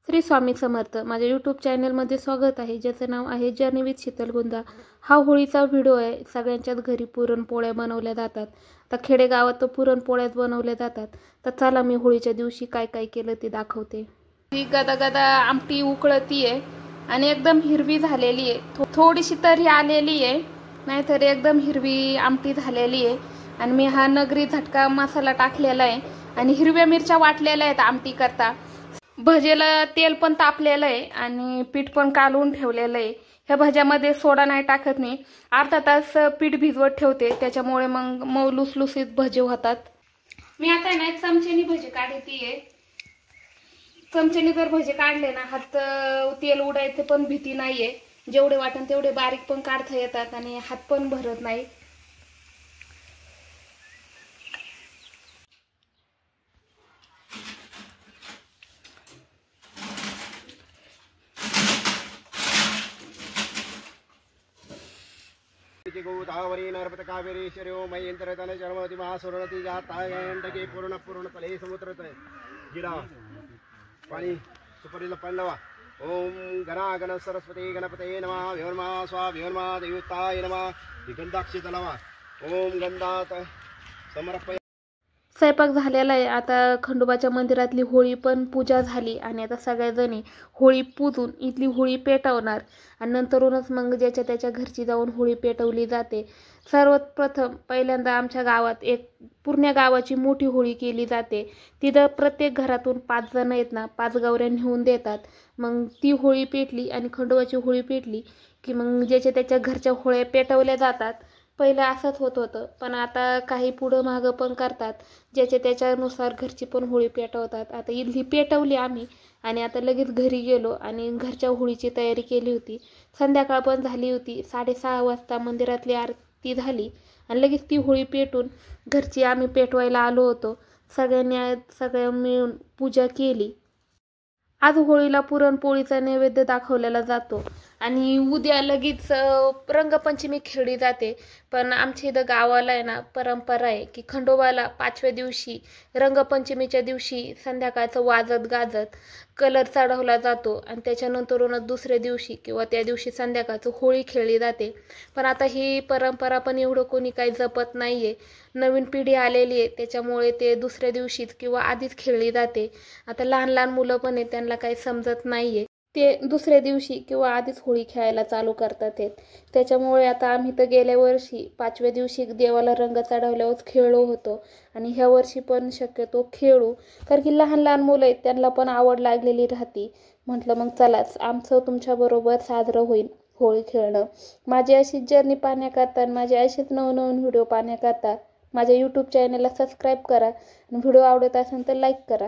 श्री स्वामी समर्थ माझ्या यूट्यूब चॅनलमध्ये स्वागत आहे, ज्याचं नाव आहे जर्नी विथ शीतलगुंदा। हा होळीचा व्हिडिओ आहे। सगळ्यांच्याच घरी पुरणपोळ्या बनवल्या जातात। तर खेडेगावात तर पुरणपोळ्याच बनवल्या जातात। तर चला मी होळीच्या दिवशी काय काय केलं ते दाखवते। ही गदा आमटी उकळती आहे आणि एकदम हिरवी झालेली आहे। थोडीशी तरी आलेली आहे, नाहीतर एकदम हिरवी आमटी झालेली आहे। आणि मी हा नगरी झटका मसाला टाकलेला आहे आणि हिरव्या मिरच्या वाटलेल्या आहेत आमटी करता। भजेला तेल पण तापलेलं आहे आणि पीठ पण कालवून ठेवलेलं आहे। ह्या भज्यामध्ये सोडा नाही टाकत मी, अर्धा तास पीठ भिजवत ठेवते, त्याच्यामुळे मग मऊ लुसलुसीत भजे होतात। मी आता ना एक चमच्यानी भजे काढतीये। चमच्यानी जर भजे काढले ना हात तेल उडायचं पण भीती नाहीये। जेवढे वाटन तेवढे बारीक पण काढता येतात आणि हात पण भरत नाही। गोदावरी नर्मदा कावेरी शर्यो मयंत्रतन जन्मति महासुरनति जातायंडके पूर्ण समुद्रतय गिरा पाणी सुपरीला पडलवा। ओम गणागण सरस्वती गणपते नमः विवर्मा स्वा विवर्मा देवताय नमः गंधाक्षी तलवा ओम गंधात समर्पय। स्वयंपाक झालेला आहे। आता खंडोबाच्या मंदिरातली होळी पण पूजा झाली आणि आता सगळ्याजणी होळी पूजून इथली होळी पेटवणार आणि नंतरूनच मग ज्याच्या त्याच्या घरची जाऊन होळी पेटवली जाते। सर्वात प्रथम पहिल्यांदा आमच्या गावात एक पूर्ण गावाची मोठी होळी केली जाते। तिथं प्रत्येक घरातून 5 जण आहेत ना, 5 गवऱ्या नेऊन देतात। मग ती होळी पेटली आणि खंडोबाची होळी पेटली की मग ज्याच्या त्याच्या घरच्या होळ्या पेटवल्या जातात। पहिलं असंच होतं, पण आता काही पुढं मागं पण करतात, ज्याच्या त्याच्यानुसार घरची पण होळी पेटवतात। आता इथली पेटवली आम्ही आणि आता लगेच घरी गेलो आणि घरच्या होळीची तयारी केली होती। संध्याकाळ पण झाली होती, 6:30 वाजता मंदिरातली आरती झाली आणि लगेच ती होळी पेटून घरची आम्ही पेटवायला आलो होतो। सगळ्या मिळून पूजा केली। आज होळीला पुरणपोळीचा नैवेद्य दाखवलेला जातो आणि उद्या लगेच रंगपंचमी खेळली जाते। पण आमच्या इथं गावाला आहे ना परंपरा आहे की खंडोबाला 5व्या दिवशी रंगपंचमीच्या दिवशी संध्याकाळचं वाजत गाजत कलर चढवला जातो आणि त्याच्यानंतरूनच दुसऱ्या दिवशी किंवा त्या दिवशी संध्याकाळचं होळी खेळली जाते। पण आता ही परंपरा पण एवढं कोणी काही जपत नाही आहे। नवीन पिढी आलेली आहे, त्याच्यामुळे ते दुसऱ्या दिवशीच किंवा आधीच खेळली जाते। आता लहान लहान मुलं पण आहेत, त्यांना काही समजत नाही आहे, ते दुसऱ्या दिवशी किंवा आधीच होळी खेळायला चालू करतात। त्याच्यामुळे आता आम्ही तर गेल्या वर्षी 5व्या दिवशी देवाला रंग चढवल्यावर खेळलो होतो आणि ह्या वर्षी पण शक्यतो खेळू, कारण की लहान लहान मुलं आहेत, त्यांना पण आवड लागलेली राहते। म्हटलं मग चला आमचं तुमच्याबरोबर साजरं होईल होळी खेळणं। माझी अशीच जर्नी पाहण्याकरता आणि माझे असेच नवनवीन व्हिडिओ पाहण्याकरता माझ्या यूट्यूब चॅनलला सबस्क्राईब करा आणि व्हिडिओ आवडत असेल तर लाईक करा।